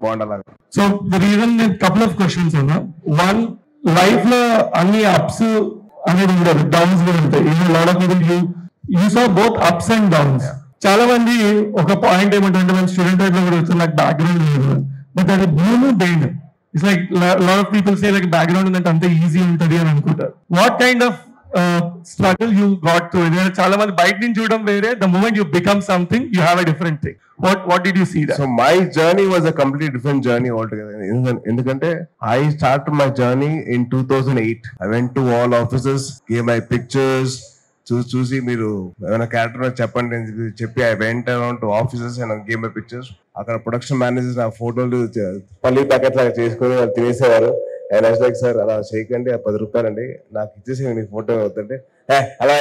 బాగుండాలి. So the reason, a couple of questions ఉన్నా. One, life లో అన్ని ups అనేది ఉండదు, డౌన్స్ కూడా ఉంటాయి. Even lot of people you saw both ups and downs. చాలా మంది ఒక పాయింట్ ఏమంటే మన స్టూడెంట్ లైఫ్ లో కూడా వచ్చి నాకు బ్యాక్గ్రౌండ్ లేదు, బట్ అది భూమి బెయిన్. It's like lot of people say like background ఉందంటే అంత ఈజీ ఉంటది అని అనుకుంటారు. What kind of struggle you got through? చాలా మంది బయట నుంచి చూడడం వేరే, the moment you become something you have a different thing. What did you see that? So my journey was a completely different journey altogether. ఎందుకంటే I started my journey in 2008. I went to all offices, gave my pictures, చూసి మీరు ఏమైనా character చెప్పండి అని చెప్పి I went around to offices and game my pictures. అక్కడ production managers ఆ ఫోటోలు పల్లి ప్యాకెట్ లాగా చేసుకుని వాళ్ళు తినేసేవారు. అండ్ ఐస్ లైక్ సార్ అలా చేయకండి, ఆ 10 రూపాయలండి నాకు ఇచ్చేసి మీకు ఫోటో అవుతుంటే అలా.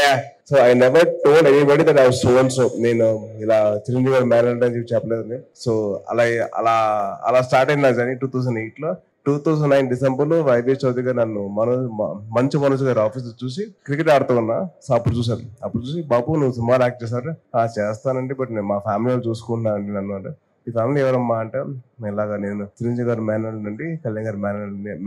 So I never told anybody that I was so and so, నేను ఇలా చిరంజీవి గారు మేనేజర్ అని చెప్పి చెప్పలేదండి. సో అలా స్టార్ట్ అయింది నా జర్నీ 2008 లో. 2009 డిసెంబర్ లో వైవి చౌదరి గారు నన్ను మంచు మనోజ్ గారి ఆఫీస్ చూసి క్రికెట్ ఆడుతూ ఉన్నా. సో అప్పుడు చూసి బాబు నువ్వు సినిమాలు యాక్ట్ చేస్తారు? చేస్తానండి, బట్ నేను మా ఫ్యామిలీ వాళ్ళు చూసుకుంటున్నాను అండి నన్ను. అంటే ఈ ఫ్యామిలీ ఎవరమ్మా అంటే ఇలాగా నేను చిరంజీవి గారి మేనల్ నుండి కళ్యాణ్ గారి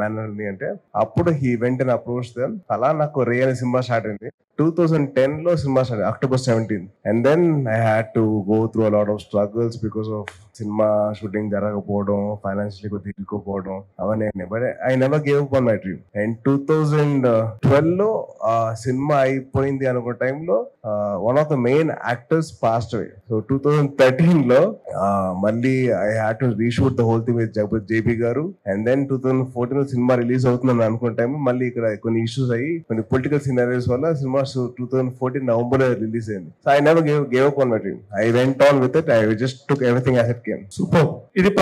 మేనల్ని అంటే అప్పుడు హీ వెంట అప్రోచ్ దెమ్. అలా నాకు రే అనే సినిమా స్టార్ట్ అయింది. 2010 లో cinema start October 17. And then I had to go through a lot of struggles because of cinema shooting జరగకపోవడం, ఫైనాన్షియలీ కొద్దిగా ఇరుక్కుపోవడం అవన్నీ. But I never gave up on my dream. And 2012 లో సినిమా అయిపోయింది అనుకున్న టైంలో one of the main actors passed away. So 2013 లో మళ్ళీ I had to reshoot the whole thing with JP గారు. అండ్ దెన్ 2014 సినిమా రిలీజ్ అవుతుందని అనుకున్న time మళ్ళీ ఇక్కడ కొన్ని ఇష్యూస్ అయ్యి కొన్ని పొలిటికల్ సినారియోస్ వల్ల సినిమా 2014 నవంబర్ లో రిలీజ్ అయింది. So I never gave up on my dream. I went on with it. I just took everything as it came. Super. ఇది